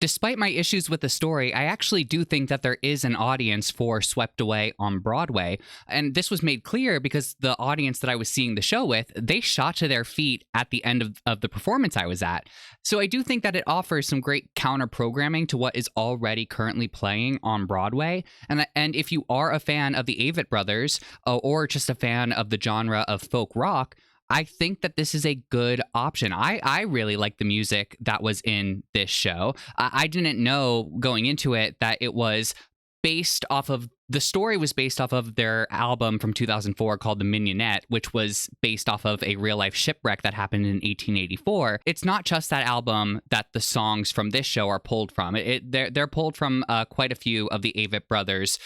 Despite my issues with the story, I actually do think that there is an audience for Swept Away on Broadway. And this was made clear because the audience that I was seeing the show with, they shot to their feet at the end of the performance I was at. So I do think that it offers some great counter programming to what is already currently playing on Broadway. And if you are a fan of the Avett Brothers or just a fan of the genre of folk rock, I think that this is a good option. I really like the music that was in this show. I didn't know going into it that it was based off of, the story was based off of their album from 2004 called The Mignonette, which was based off of a real life shipwreck that happened in 1884. It's not just that album that the songs from this show are pulled from. They're pulled from quite a few of the Avett Brothers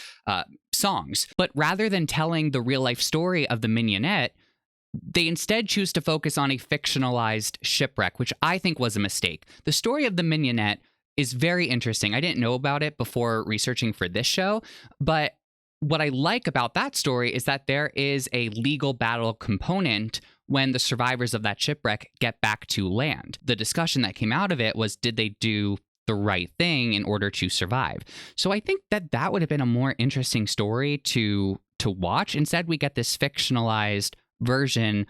songs. But rather than telling the real life story of The Mignonette, they instead choose to focus on a fictionalized shipwreck, which I think was a mistake. The story of the Mignonette is very interesting. I didn't know about it before researching for this show, but what I like about that story is that there is a legal battle component when the survivors of that shipwreck get back to land. The discussion that came out of it was, did they do the right thing in order to survive? So I think that would have been a more interesting story to watch. Instead, we get this fictionalized version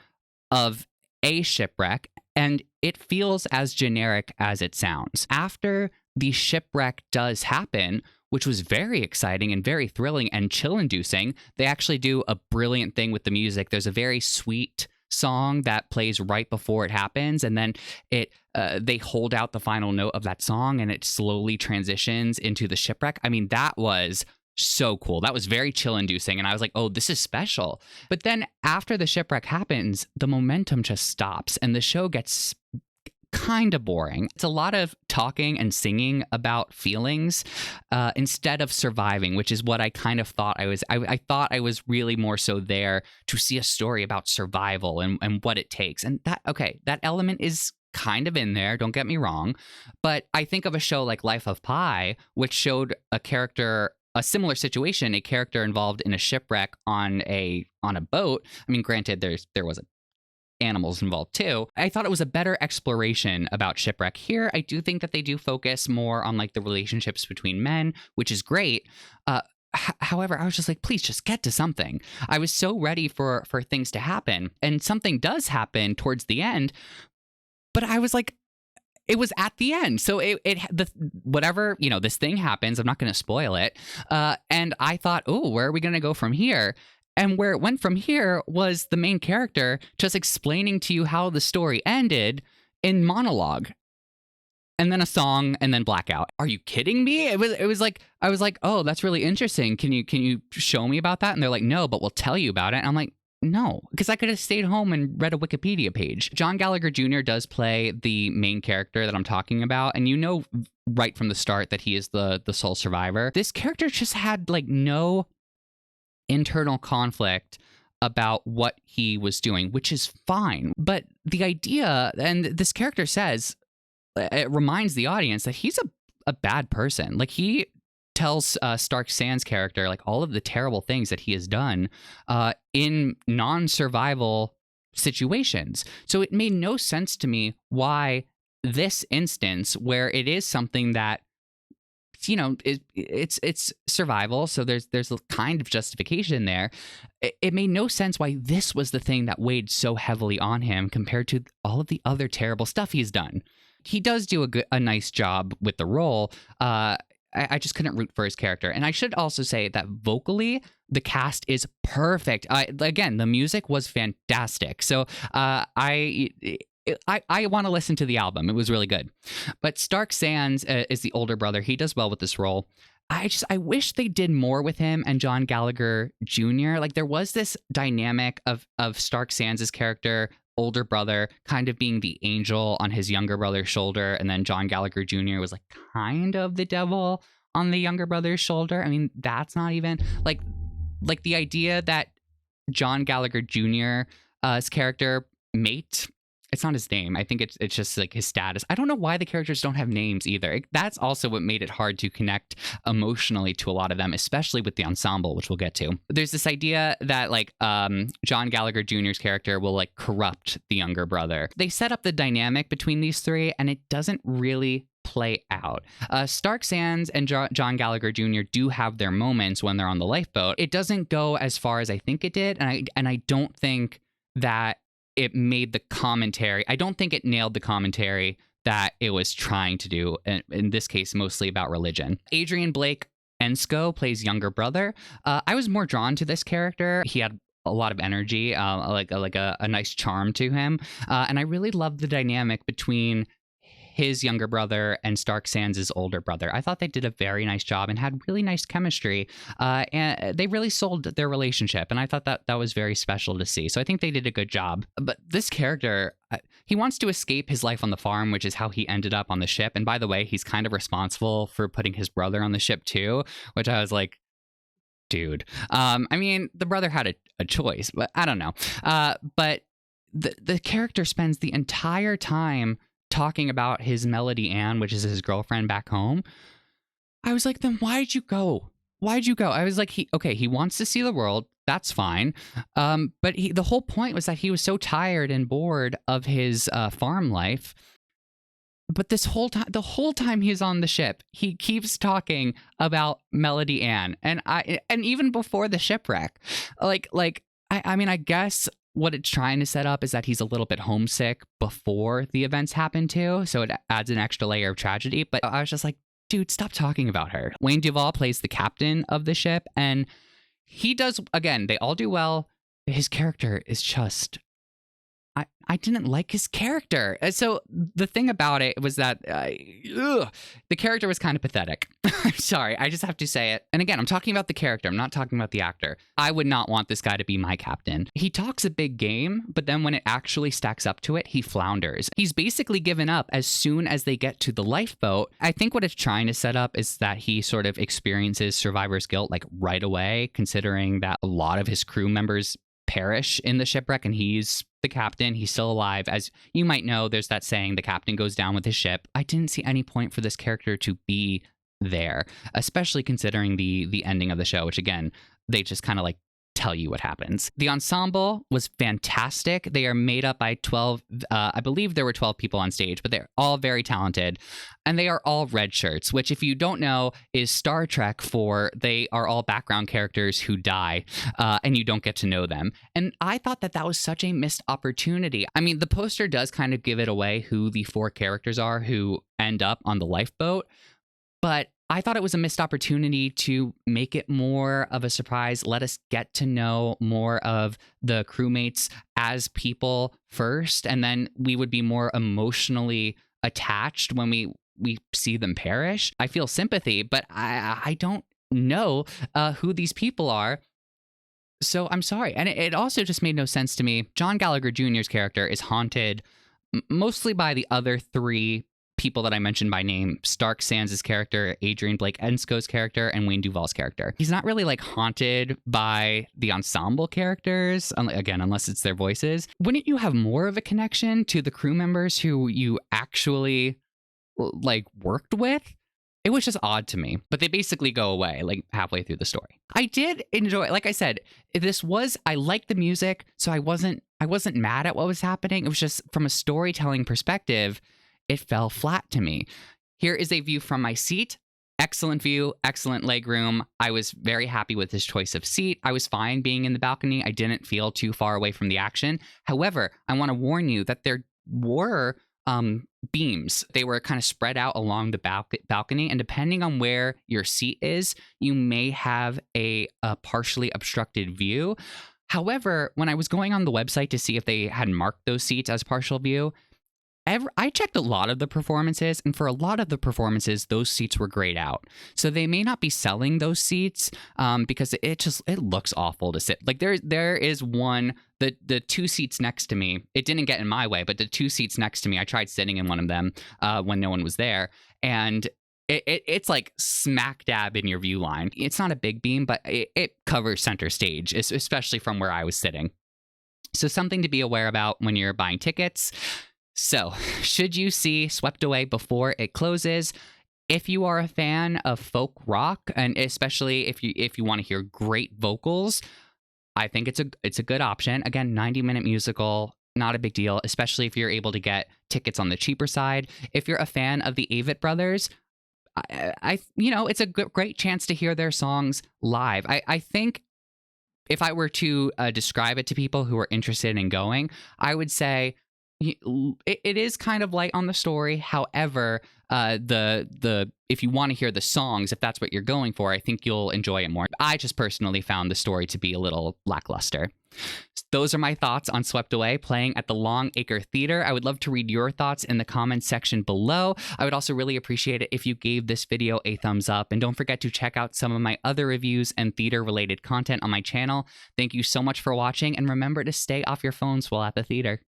of a shipwreck, and it feels as generic as it sounds. After the shipwreck does happen, which was very exciting and very thrilling and chill-inducing, they actually do a brilliant thing with the music. There's a very sweet song that plays right before it happens, and then they hold out the final note of that song, and it slowly transitions into the shipwreck. I mean, that was so cool. That was very chill-inducing, and I was like, oh, this is special. But then after the shipwreck happens, the momentum just stops, and the show gets kind of boring. It's a lot of talking and singing about feelings instead of surviving, which is what I kind of thought I was. I thought I was really more so there to see a story about survival and what it takes. And that element is kind of in there, don't get me wrong. But I think of a show like Life of Pi, which showed a similar situation, a character involved in a shipwreck on a boat. I mean, granted, there was animals involved too. I thought it was a better exploration about shipwreck. Here, I do think that they do focus more on like the relationships between men, which is great. However, I was just like, please just get to something. I was so ready for things to happen, and something does happen towards the end, but I was like, it was at the end. So whatever, this thing happens, I'm not going to spoil it. And I thought, oh, where are we going to go from here? And where it went from here was the main character just explaining to you how the story ended in monologue. And then a song, and then blackout. Are you kidding me? It was like, I was like, oh, that's really interesting. Can you show me about that? And they're like, no, but we'll tell you about it. And I'm like, no, because I could have stayed home and read a Wikipedia page. John Gallagher Jr. does play the main character that I'm talking about, and you know right from the start that he is the sole survivor. This character just had like no internal conflict about what he was doing, which is fine. But the idea, and this character says, it reminds the audience that he's a bad person. Like, he tells Stark Sand's character like all of the terrible things that he has done in non-survival situations. So it made no sense to me why this instance, where it is something that, it's survival, so there's a kind of justification there. It made no sense why this was the thing that weighed so heavily on him compared to all of the other terrible stuff he's done. He does do a nice job with the role. I just couldn't root for his character. And I should also say that vocally, the cast is perfect. Again, the music was fantastic. So I want to listen to the album. It was really good. But Stark Sands is the older brother. He does well with this role. I wish they did more with him and John Gallagher Jr. Like, there was this dynamic of Stark Sands' character, older brother, kind of being the angel on his younger brother's shoulder, and then John Gallagher Jr. was like kind of the devil on the younger brother's shoulder. I mean, that's not even like the idea that John Gallagher Jr.'s character, Mate, it's not his name. I think it's just like his status. I don't know why the characters don't have names either. That's also what made it hard to connect emotionally to a lot of them, especially with the ensemble, which we'll get to. There's this idea that like John Gallagher Jr.'s character will like corrupt the younger brother. They set up the dynamic between these three, and it doesn't really play out. Stark Sands and John Gallagher Jr. do have their moments when they're on the lifeboat. It doesn't go as far as I think it did, and I don't think that it made the commentary. I don't think it nailed the commentary that it was trying to do. In this case, mostly about religion. Adrian Blake Enscoe plays younger brother. I was more drawn to this character. He had a lot of energy, like a nice charm to him, and I really loved the dynamic between his younger brother and Stark Sands' older brother. I thought they did a very nice job and had really nice chemistry, and they really sold their relationship, and I thought that was very special to see. So I think they did a good job. But this character, he wants to escape his life on the farm, which is how he ended up on the ship. And by the way, he's kind of responsible for putting his brother on the ship too, which I was like, dude. I mean, the brother had a choice, but I don't know. But the character spends the entire time talking about his Melody Ann, which is his girlfriend back home. I was like, then why'd you go? Why'd you go? I was like, he wants to see the world. That's fine. But the whole point was that he was so tired and bored of his farm life. But the whole time he's on the ship, he keeps talking about Melody Ann, and even before the shipwreck, I mean, I guess what it's trying to set up is that he's a little bit homesick before the events happen too, so it adds an extra layer of tragedy. But I was just like, dude, stop talking about her. Wayne Duvall plays the captain of the ship, and he does, again, they all do well. His character is just, I didn't like his character. So the thing about it was that the character was kind of pathetic. I'm sorry, I just have to say it. And again, I'm talking about the character. I'm not talking about the actor. I would not want this guy to be my captain. He talks a big game, but then when it actually stacks up to it, he flounders. He's basically given up as soon as they get to the lifeboat. I think what it's trying to set up is that he sort of experiences survivor's guilt like right away, considering that a lot of his crew members perish in the shipwreck and he's the captain. He's still alive. As you might know, there's that saying, the captain goes down with his ship. I didn't see any point for this character to be there, especially considering the ending of the show, which again, they just kind of like tell you what happens. The ensemble was fantastic. They are made up by 12, I believe there were 12 people on stage, but they're all very talented. And they are all red shirts, which if you don't know is Star Trek for they are all background characters who die and you don't get to know them. And I thought that was such a missed opportunity. I mean, the poster does kind of give it away who the 4 characters are who end up on the lifeboat, but I thought it was a missed opportunity to make it more of a surprise. Let us get to know more of the crewmates as people first, and then we would be more emotionally attached when we see them perish. I feel sympathy, but I don't know who these people are. So I'm sorry. And it also just made no sense to me. John Gallagher Jr.'s character is haunted mostly by the other 3 people that I mentioned by name: Stark Sands' character, Adrian Blake Enscoe's character, and Wayne Duvall's character. He's not really like haunted by the ensemble characters, again, unless it's their voices. Wouldn't you have more of a connection to the crew members who you actually like worked with? It was just odd to me, but they basically go away like halfway through the story. I did enjoy, like I said, I liked the music, so I wasn't mad at what was happening. It was just from a storytelling perspective, it fell flat to me. Here is a view from my seat. Excellent view, excellent legroom. I was very happy with his choice of seat. I was fine being in the balcony. I didn't feel too far away from the action. However, I want to warn you that there were beams. They were kind of spread out along the balcony, and depending on where your seat is, you may have a partially obstructed view. However, when I was going on the website to see if they had marked those seats as partial view, I checked a lot of the performances, and for a lot of the performances, those seats were grayed out. So they may not be selling those seats because it looks awful to sit. Like there is one, the 2 seats next to me, it didn't get in my way, but the 2 seats next to me, I tried sitting in one of them when no one was there, and it's like smack dab in your view line. It's not a big beam, but it covers center stage, especially from where I was sitting. So something to be aware about when you're buying tickets. So, should you see Swept Away before it closes? If you are a fan of folk rock, and especially if you want to hear great vocals, I think it's a good option. Again, 90-minute musical. Not a big deal, especially if you're able to get tickets on the cheaper side. If you're a fan of the Avett Brothers, it's a great chance to hear their songs live. I think if I were to describe it to people who are interested in going, I would say it is kind of light on the story. However, the if you want to hear the songs, if that's what you're going for, I think you'll enjoy it more. I just personally found the story to be a little lackluster. Those are my thoughts on Swept Away playing at the Long Acre Theater. I would love to read your thoughts in the comments section below. I would also really appreciate it if you gave this video a thumbs up, and don't forget to check out some of my other reviews and theater related content on my channel. Thank you so much for watching, and remember to stay off your phones while at the theater.